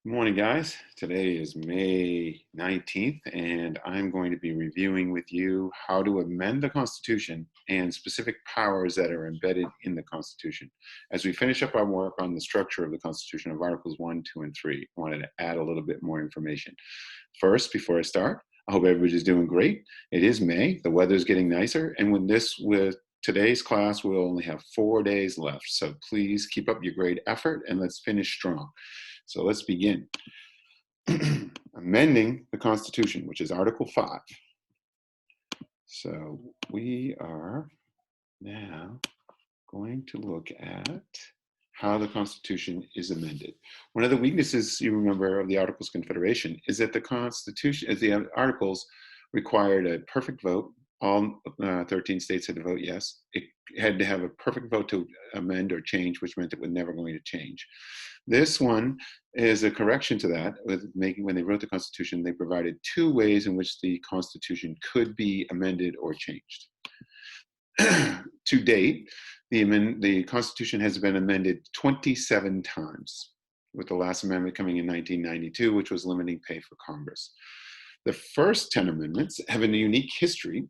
Good morning, guys. Today is May 19th, and I'm going to be reviewing with you how to amend the Constitution and specific powers that are embedded in the Constitution. As we finish up our work on the structure of the Constitution of Articles 1, 2, and 3, I wanted to add a little bit more information. First, before I start, I hope everybody's doing great. It is May, the weather's getting nicer, and with today's class, we'll only have 4 days left. So please keep up your great effort and let's finish strong. So let's begin. Amending the Constitution, which is Article 5. So we are now going to look at how the Constitution is amended. One of the weaknesses, you remember, of the Articles of Confederation is that the Constitution, the Articles required a perfect vote. All 13 states had to vote yes. It had to have a perfect vote to amend or change, which meant it was never going to change. This one is a correction to that. When they wrote the Constitution, they provided 2 ways in which the Constitution could be amended or changed. To date, the Constitution has been amended 27 times, with the last amendment coming in 1992, which was limiting pay for Congress. The first 10 amendments have a unique history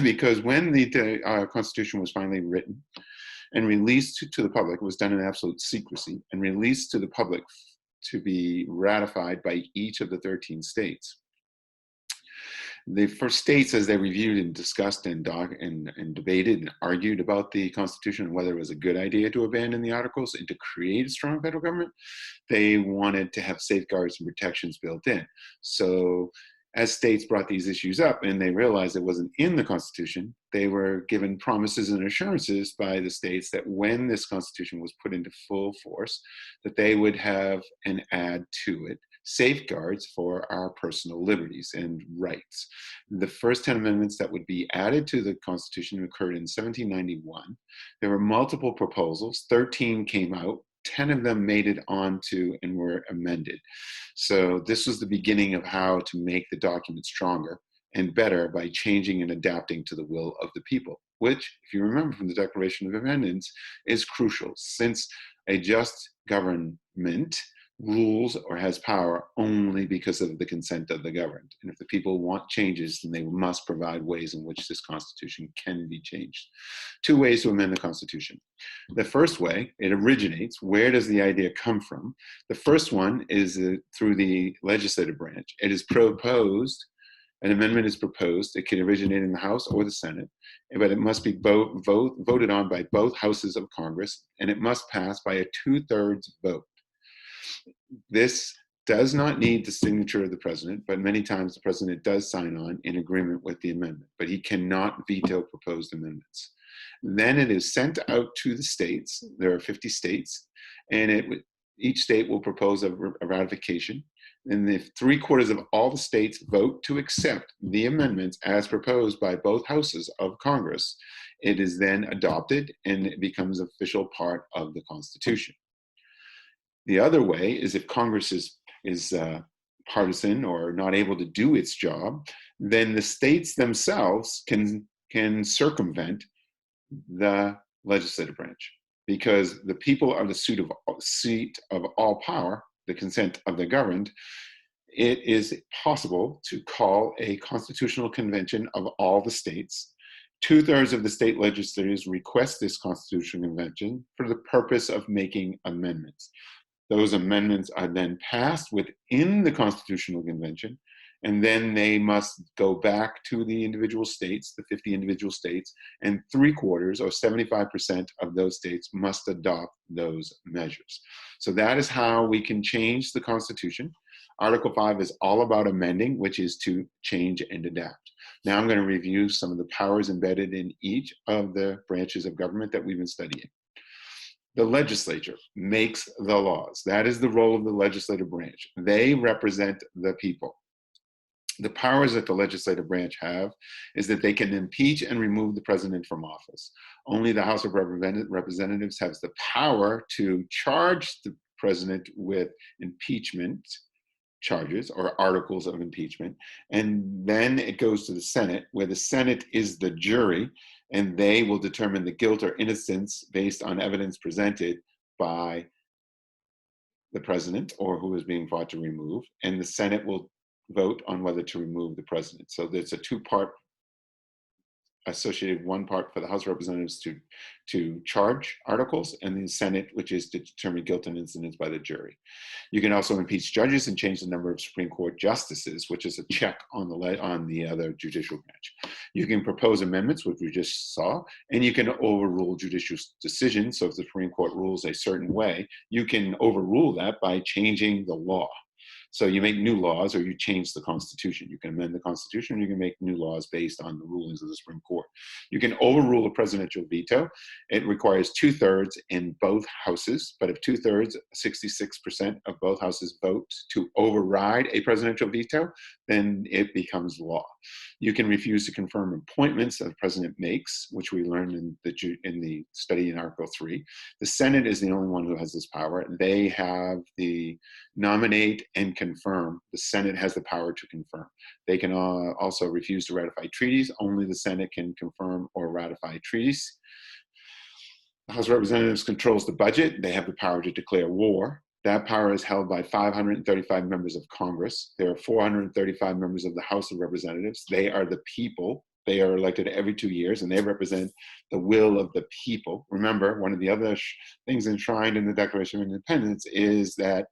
because when the Constitution was finally written and released to the public, it was done in absolute secrecy, and released to the public to be ratified by each of the 13 states. The first states, as they reviewed and discussed and debated and argued about the Constitution and whether it was a good idea to abandon the Articles and to create a strong federal government, they wanted to have safeguards and protections built in. So as states brought these issues up and they realized it wasn't in the Constitution, they were given promises and assurances by the states that when this Constitution was put into full force, that they would have and add to it safeguards for our personal liberties and rights. The first 10 amendments that would be added to the Constitution occurred in 1791. There were multiple proposals, 13 came out, 10 of them made it onto and were amended. So this was the beginning of how to make the document stronger and better by changing and adapting to the will of the people, which, if you remember from the Declaration of Independence, is crucial, since a just government rules or has power only because of the consent of the governed. And if the people want changes, then they must provide ways in which this Constitution can be changed. 2 ways to amend the Constitution. The first way, it originates. Where does the idea come from? The first one is through the legislative branch. It is proposed, an amendment is proposed. It can originate in the House or the Senate, but it must be voted on by both houses of Congress, and it must pass by a 2/3 vote. This does not need the signature of the president, but many times the president does sign on in agreement with the amendment, but he cannot veto proposed amendments. Then it is sent out to the states. There are 50 states, and each state will propose a ratification. And if 3/4 of all the states vote to accept the amendments as proposed by both houses of Congress, it is then adopted and it becomes an official part of the Constitution. The other way is if Congress is partisan or not able to do its job, then the states themselves can circumvent the legislative branch, because the people are the seat of all power, the consent of the governed. It is possible to call a constitutional convention of all the states. 2/3 of the state legislatures request this constitutional convention for the purpose of making amendments. Those amendments are then passed within the Constitutional Convention, and then they must go back to the individual states, the 50 individual states, and 3/4 or 75% of those states must adopt those measures. So that is how we can change the Constitution. Article 5 is all about amending, which is to change and adapt. Now I'm going to review some of the powers embedded in each of the branches of government that we've been studying. The legislature makes the laws. That is the role of the legislative branch. They represent the people. The powers that the legislative branch have is that they can impeach and remove the president from office. Only the House of Representatives has the power to charge the president with impeachment charges or articles of impeachment. And then it goes to the Senate, where the Senate is the jury, and they will determine the guilt or innocence based on evidence presented by the president or who is being fought to remove, and the Senate will vote on whether to remove the president. So there's a two-part associated, one part for the House of Representatives to charge articles, and the Senate, which is to determine guilt and innocence by the jury. You can also impeach judges and change the number of Supreme Court justices, which is a check on the other judicial branch. You can propose amendments, which we just saw, and you can overrule judicial decisions. So if the Supreme Court rules a certain way, you can overrule that by changing the law. So you make new laws or you change the Constitution. You can amend the Constitution, you can make new laws based on the rulings of the Supreme Court. You can overrule a presidential veto. It requires 2/3 in both houses, but if 2/3, 66% of both houses vote to override a presidential veto, then it becomes law. You can refuse to confirm appointments that the president makes, which we learned in the study in Article 3. The Senate is the only one who has this power. They have the nominate and confirm. The Senate has the power to confirm. They can also refuse to ratify treaties. Only the Senate can confirm or ratify treaties. The House of Representatives controls the budget. They have the power to declare war. That power is held by 535 members of Congress. There are 435 members of the House of Representatives. They are the people. They are elected every 2 years, and they represent the will of the people. Remember, one of the other things enshrined in the Declaration of Independence is that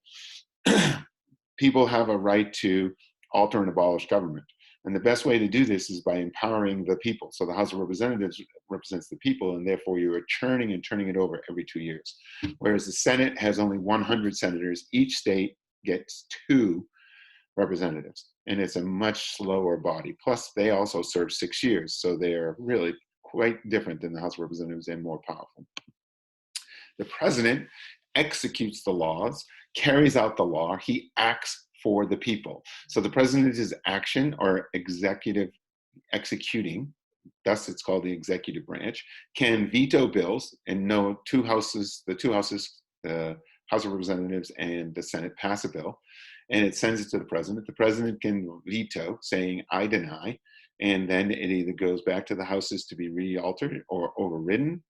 people have a right to alter and abolish government. And the best way to do this is by empowering the people. So the House of Representatives represents the people, and therefore you are churning and turning it over every 2 years. Whereas the Senate has only 100 senators. Each state gets 2 representatives, and it's a much slower body. Plus, they also serve 6 years, so they're really quite different than the House of Representatives and more powerful. The president executes the laws, carries out the law, he acts for the people. So the president is action or executive executing, thus it's called the executive branch, can veto bills, and no two houses, the House of Representatives and the Senate pass a bill, and it sends it to the president. The president can veto, saying, I deny, and then it either goes back to the houses to be re-altered or overridden,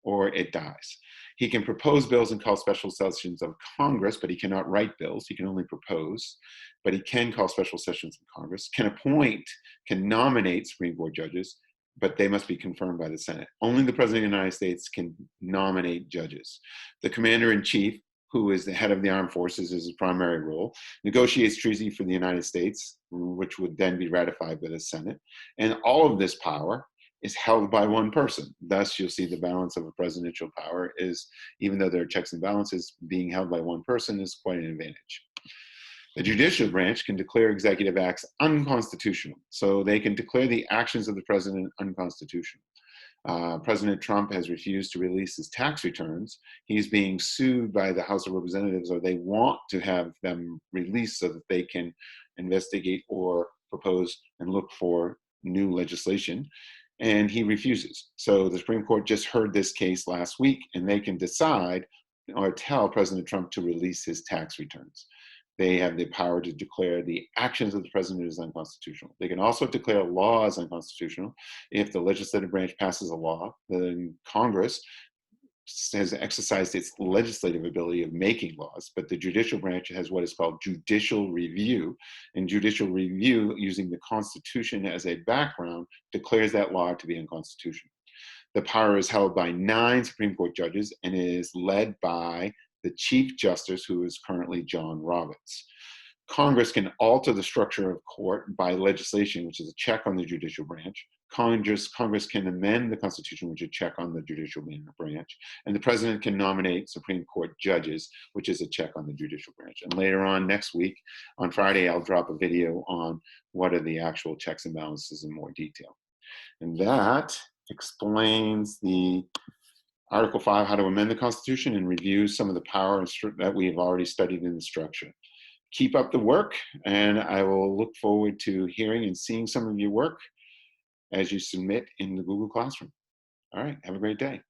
or it dies. He can propose bills and call special sessions of Congress, but he cannot write bills. He can only propose, but he can call special sessions of Congress, can appoint, can nominate Supreme Court judges, but they must be confirmed by the Senate. Only the President of the United States can nominate judges. The Commander-in-Chief, who is the head of the armed forces, is his primary role, negotiates treaty for the United States, which would then be ratified by the Senate. And all of this power is held by one person. Thus, you'll see the balance of a presidential power is, even though there are checks and balances, being held by one person is quite an advantage. The judicial branch can declare executive acts unconstitutional. So they can declare the actions of the president unconstitutional. President Trump has refused to release his tax returns. He's being sued by the House of Representatives, or they want to have them released so that they can investigate or propose and look for new legislation. And he refuses. So the Supreme Court just heard this case last week, and they can decide or tell President Trump to release his tax returns. They have the power to declare the actions of the president as unconstitutional. They can also declare laws unconstitutional. If the legislative branch passes a law, then Congress has exercised its legislative ability of making laws, but the judicial branch has what is called judicial review. And judicial review, using the Constitution as a background, declares that law to be unconstitutional. The power is held by 9 Supreme Court judges and is led by the Chief Justice, who is currently John Roberts. Congress can alter the structure of court by legislation, which is a check on the judicial branch. Congress can amend the Constitution, which is a check on the judicial branch. And the president can nominate Supreme Court judges, which is a check on the judicial branch. And later on next week, on Friday, I'll drop a video on what are the actual checks and balances in more detail. And that explains the Article 5, how to amend the Constitution, and review some of the power that we have already studied in the structure. Keep up the work, and I will look forward to hearing and seeing some of your work as you submit in the Google Classroom. All right, have a great day.